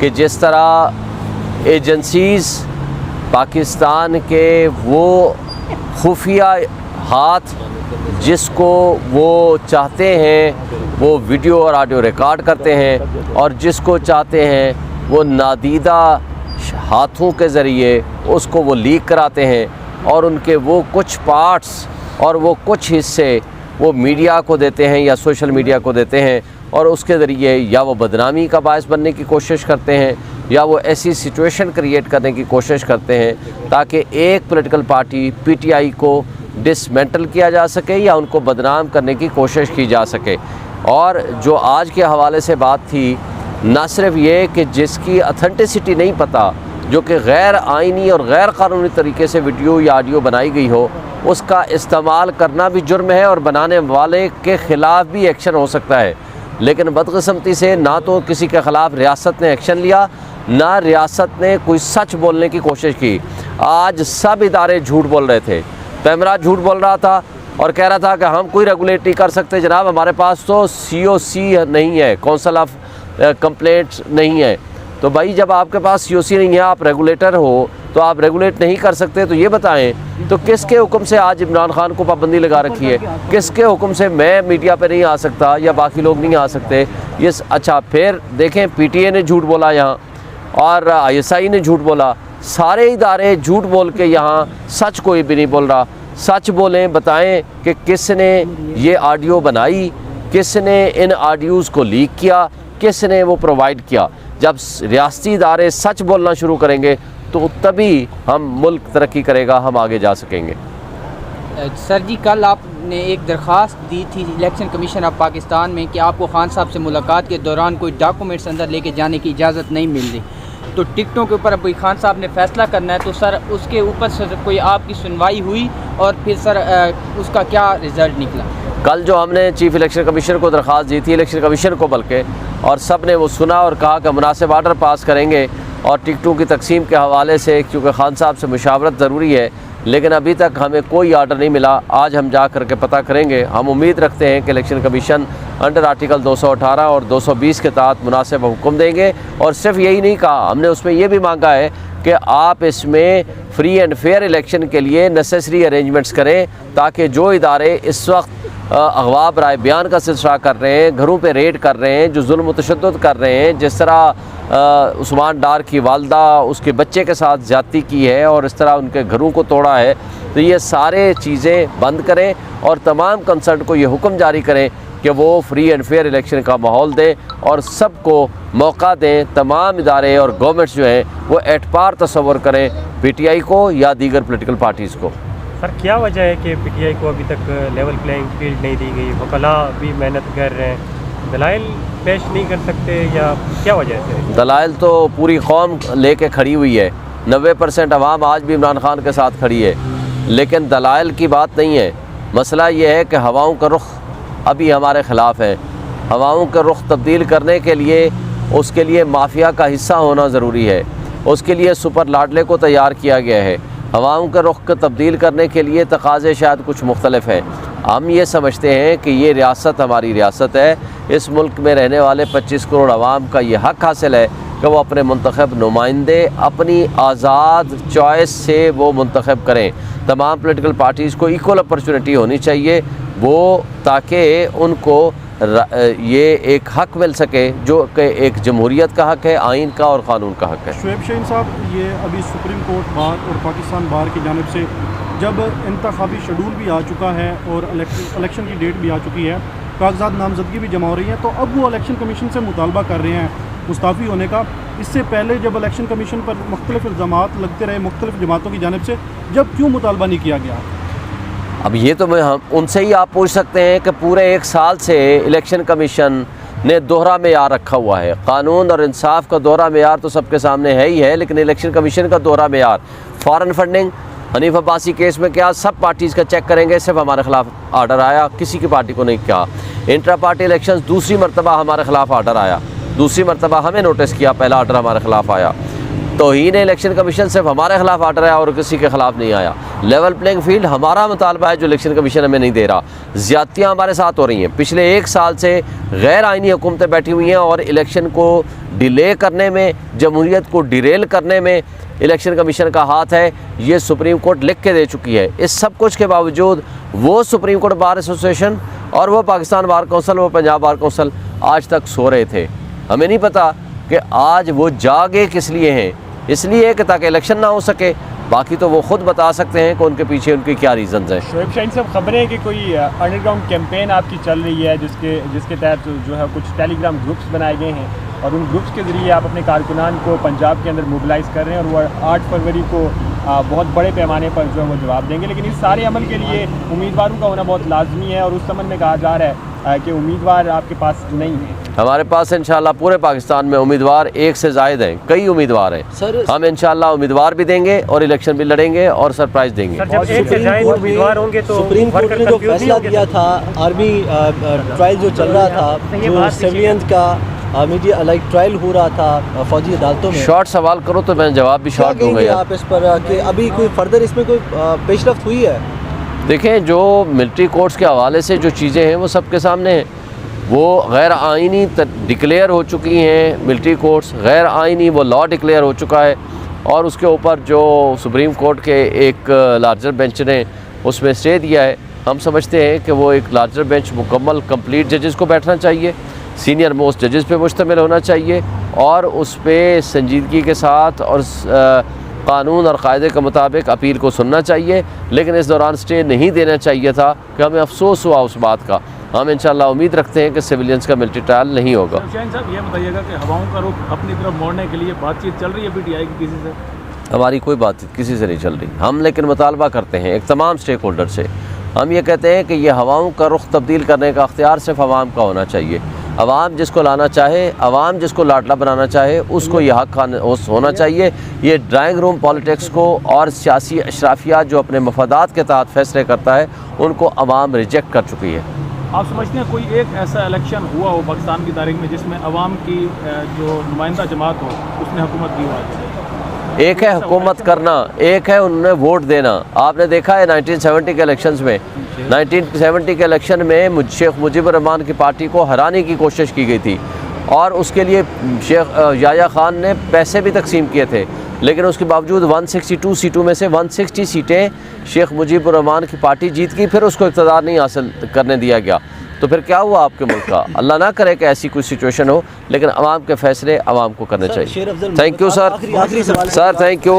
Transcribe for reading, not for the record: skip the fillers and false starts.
कि जिस तरह एजेंसीज़ पाकिस्तान के वो खुफिया हाथ जिसको वो चाहते हैं वो वीडियो और ऑडियो रिकॉर्ड करते हैं और जिसको चाहते हैं वो नादीदा हाथों के ज़रिए उसको वो लीक कराते हैं और उनके वो कुछ पार्ट्स और वो कुछ हिस्से वो मीडिया को देते हैं या सोशल मीडिया को देते हैं और उसके ज़रिए या वो बदनामी का बायस बनने की कोशिश करते हैं या वो ऐसी सिचुएशन क्रिएट करने की कोशिश करते हैं ताकि एक पॉलिटिकल पार्टी पीटीआई को डिसमेंटल किया जा सके या उनको बदनाम करने की कोशिश की जा सके। और जो आज के हवाले से बात थी, ना सिर्फ ये कि जिसकी अथेंटिसिटी नहीं पता, जो कि गैर आइनी और गैर कानूनी तरीके से वीडियो या ऑडियो बनाई गई हो, उसका इस्तेमाल करना भी जुर्म है और बनाने वाले के ख़िलाफ़ भी एक्शन हो सकता है। लेकिन बदकिस्मती से ना तो किसी के ख़िलाफ़ रियासत ने एक्शन लिया, ना रियासत ने कोई सच बोलने की कोशिश की। आज सब इदारे झूठ बोल रहे थे। पैमरा झूठ बोल रहा था और कह रहा था कि हम कोई रेगुलेट नहीं कर सकते जनाब, हमारे पास तो COC नहीं है, काउंसिल ऑफ कंप्लेंट्स नहीं है। तो भाई जब आपके पास COC नहीं है, आप रेगुलेटर हो, तो आप रेगुलेट नहीं कर सकते, तो ये बताएं तो किसके हुक्म से आज इमरान खान को पाबंदी लगा रखी है? किसके हुक्म से मैं मीडिया पे नहीं आ सकता या बाकी लोग नहीं आ सकते? ये अच्छा, फिर देखें PTA ने झूठ बोला यहाँ और ISI ने झूठ बोला, सारे इदारे झूठ बोल के यहाँ सच कोई भी नहीं बोल रहा। सच बोलें, बताएं कि किसने ये ऑडियो बनाई, किसने इन ऑडियोज़ को लीक किया, किसने वो प्रोवाइड किया। जब रियासती इदारे सच बोलना शुरू करेंगे तो तभी हम मुल्क तरक्की करेगा, हम आगे जा सकेंगे। सर जी, कल आपने एक दरख्वास्त दी थी इलेक्शन कमीशन ऑफ पाकिस्तान में कि आपको खान साहब से मुलाकात के दौरान कोई डॉक्यूमेंट्स अंदर लेके जाने की इजाज़त नहीं मिल रही, तो टिकटों के ऊपर अब कोई खान साहब ने फ़ैसला करना है, तो सर उसके ऊपर सर कोई आपकी सुनवाई हुई और फिर सर उसका क्या रिज़ल्ट निकला? कल जो हमने चीफ इलेक्शन कमीशन को दरख्वास्त दी थी, इलेक्शन कमीशन को बल्कि, और सब ने वो सुना और कहा कि मुनासिब आर्डर पास करेंगे और टिकटों की तकसीम के हवाले से क्योंकि खान साहब से मुशावरत ज़रूरी है, लेकिन अभी तक हमें कोई आर्डर नहीं मिला। आज हम जा कर के पता करेंगे। हम उम्मीद रखते हैं कि इलेक्शन कमीशन अंडर आर्टिकल 218 और 220 के तहत मुनासिब हुक्म देंगे। और सिर्फ यही नहीं कहा, हमने उसमें यह भी मांगा है कि आप इसमें फ्री एंड फेयर इलेक्शन के लिए नेसेसरी अरेंजमेंट्स करें ताकि जो इदारे इस वक्त अगवा बराए बयान का सिलसिला कर रहे हैं, घरों पे रेड कर रहे हैं, जो जुल्म तशद्दुद कर रहे हैं, जिस तरह उस्मान डार की वालदा उसके बच्चे के साथ ज़्यादती की है और इस तरह उनके घरों को तोड़ा है, तो ये सारे चीज़ें बंद करें और तमाम कंसर्न को ये हुक्म जारी करें कि वो फ्री एंड फेयर इलेक्शन का माहौल दें और सबको मौका दें। तमाम इदारे और गवर्नमेंट्स जो हैं वो एतबार तस्वर करें PTI को या दीगर पॉलिटिकल पार्टीज़ को। सर, क्या वजह है कि PTI को अभी तक लेवल प्लेइंग फील्ड नहीं दी गई? वकला भी मेहनत कर रहे हैं, दलाइल पेश नहीं कर सकते या क्या वजह है? दलाइल तो पूरी कौम लेके खड़ी हुई है, 90% अवाम आज भी इमरान खान के साथ खड़ी है, लेकिन दलाइल की बात नहीं है। मसला ये है कि हवाओं का रुख अभी हमारे ख़िलाफ़ है। हवाओं का रुख तब्दील करने के लिए उसके लिए माफिया का हिस्सा होना ज़रूरी है, उसके लिए सुपर लाडले को तैयार किया गया है। हवाओं का रुख को तब्दील करने के लिए तकाज़े शायद कुछ मुख्तलिफ हैं। हम ये समझते हैं कि ये रियासत हमारी रियासत है, इस मुल्क में रहने वाले 25 करोड़ आवाम का ये हक़ हासिल है कि वो अपने मुंतखब नुमाइंदे अपनी आज़ाद चॉइस से वो मुंतखब करें। तमाम पॉलिटिकल पार्टीज़ को इक्वल अपॉर्चुनिटी होनी चाहिए वो, ताकि उनको ये एक हक़ मिल सके जो कि एक जमहूरियत का हक़ है, आइन का और क़ानून का हक़ है। शुएब शाहीन साहब, ये अभी सुप्रीम कोर्ट बार और पाकिस्तान बार की जानिब से जब इंतखाबी शेड्यूल भी आ चुका है और इलेक्शन की डेट भी आ चुकी है, कागजात नामजदगी भी जमा हो रही है, तो अब वो इलेक्शन कमीशन से मुतालबा कर रहे हैं मुस्ताफ़ी होने का। इससे पहले जब इलेक्शन कमीशन पर मुख्तलिफ इल्ज़ामात लगते रहे मुख्तलिफ जमातों की जानिब से, जब क्यों मुतालबा नहीं किया गया? अब ये तो हम उनसे ही आप पूछ सकते हैं कि पूरे 1 साल से इलेक्शन कमीशन ने दोहरा मेयार रखा हुआ है। कानून और इंसाफ का दोहरा मेयार तो सबके सामने है ही है, लेकिन इलेक्शन कमीशन का दोहरा मेयार, foreign funding, Hanif Abbasi case में क्या सब पार्टीज़ का चेक करेंगे, सिर्फ हमारे ख़िलाफ़ आर्डर आया, किसी की पार्टी को नहीं किया। इंट्रा पार्टी इलेक्शन दूसरी मरतबा हमारे ख़िलाफ़ आर्डर आया, दूसरी मरतबा हमें नोटिस किया, पहला आर्डर हमारे ख़िलाफ़ आया। तौहीन इलेक्शन कमीशन सिर्फ हमारे खिलाफ आर्डर है और किसी के खिलाफ नहीं आया। लेवल प्लेइंग फील्ड हमारा मुतालबा है जो इलेक्शन कमीशन हमें नहीं दे रहा। ज़्यादतियाँ हमारे साथ हो रही हैं। पिछले 1 साल से गैर आइनी हुकूमतें बैठी हुई हैं और इलेक्शन को डिले करने में, जमहूरियत को डिरेल करने में इलेक्शन कमीशन का हाथ है। ये सुप्रीम कोर्ट लिख के दे चुकी है। इस सब कुछ के बावजूद वो सुप्रीम कोर्ट बार एसोसिएशन और वो पाकिस्तान बार कौंसिल, वो पंजाब बार कौंसिल आज तक सो रहे थे। हमें नहीं पता कि आज वो जागे किस लिए हैं। इसलिए कि ताकि इलेक्शन ना हो सके। बाकी तो वो ख़ुद बता सकते हैं कि उनके पीछे उनके क्या रीज़न्स हैं। शोएब शाहीन साहब, खबरें हैं कि कोई अंडरग्राउंड कैंपेन आपकी चल रही है जिसके तहत जो है कुछ टेलीग्राम ग्रुप्स बनाए गए हैं और उन ग्रुप्स के ज़रिए आप अपने कारकुनान को पंजाब के अंदर मोबिलाइज़ कर रहे हैं और वो 8 फरवरी को बहुत बड़े पैमाने पर जो है वो जवाब देंगे। लेकिन इस सारे अमल के लिए उम्मीदवारों का होना बहुत लाजमी है और उस संबंध में कहा जा रहा है कि उम्मीदवार आपके पास नहीं है। हमारे पास इंशाल्लाह पूरे पाकिस्तान में उम्मीदवार 1 से ज़ायद हैं, कई उम्मीदवार हैं सर। हम इंशाल्लाह उम्मीदवार भी देंगे और इलेक्शन भी लड़ेंगे और सरप्राइज देंगे। सर, जब 1 से ज़ायद उम्मीदवार होंगे तो सुप्रीम कोर्ट ने जो फैसला दिया था, आर्मी ट्रायल जो चल रहा था, जो सिविलियंस का मीडिया लाइक ट्रायल हो रहा था फौजी अदालतों में, शॉर्ट सवाल करो तो मैं जवाब भी शॉर्ट दूंगा यार। आप इस पर कि अभी कोई फर्दर इसमें कोई पेशरफ्त हुई है? देखें, जो मिलिट्री कोर्ट्स के हवाले से जो चीज़ें हैं वो सबके सामने हैं। वो गैर आइनी डिक्लेयर हो चुकी हैं। मिलिट्री कोर्ट्स गैर आइनी, वो लॉ डिक्लेयर हो चुका है और उसके ऊपर जो सुप्रीम कोर्ट के एक लार्जर बेंच ने उसमें स्टे दिया है। हम समझते हैं कि वो एक लार्जर बेंच मुकम्मल कंप्लीट जजेस को बैठना चाहिए, सीनियर मोस्ट जजेस पे मुश्तमिल होना चाहिए और उस पर संजीदगी के साथ और कानून और क़ायदे के मुताबिक अपील को सुनना चाहिए। लेकिन इस दौरान स्टे नहीं देना चाहिए था कि हमें अफसोस हुआ उस बात का। हम इंशाल्लाह उम्मीद रखते हैं कि सिविलियंस का मिलिट्री ट्रायल नहीं होगा। शाहीन साहब, ये बताइएगा कि हवाओं का रुख अपनी तरफ मोड़ने के लिए बातचीत चल रही है पीटीआई की किसी से? हमारी कोई बातचीत किसी से नहीं चल रही। हम लेकिन मुतालबा करते हैं एक तमाम स्टेक होल्डर से। हम ये कहते हैं कि ये हवाओं का रुख तब्दील करने का अख्तियार सिर्फ आवाम का होना चाहिए। आवाम जिसको लाना चाहे, आवाम जिसको लाडला बनाना चाहे, उसको ये हक होना चाहिए। ये ड्राइंग रूम पॉलिटिक्स को और सियासी अशराफिया जो अपने मफादात के तहत फैसले करता है उनको आवाम रिजेक्ट कर चुकी है। आप समझते हैं कोई एक ऐसा इलेक्शन हुआ हो पाकिस्तान की तारीख में जिसमें अवाम की जो नुमाइंदा जमात हो उसने हुकूमत की हो? एक है हुकूमत करना, एक है उन्होंने वोट देना। आपने देखा है 1970 के इलेक्शंस में, 1970 के इलेक्शन में शेख मुजीबुर रहमान की पार्टी को हराने की कोशिश की गई थी और उसके लिए शेख याया खान ने पैसे भी तकसीम किए थे। लेकिन उसके बावजूद 162 सीटों में से 160 सीटें शेख मुजीबुर रहमान की पार्टी जीत गई। फिर उसको इक़्तिदार नहीं हासिल करने दिया गया। तो फिर क्या हुआ आपके मुल्क का? अल्लाह ना करे कि ऐसी कोई सिचुएशन हो, लेकिन आवाम के फैसले आवाम को करने चाहिए। Thank you sir, thank you.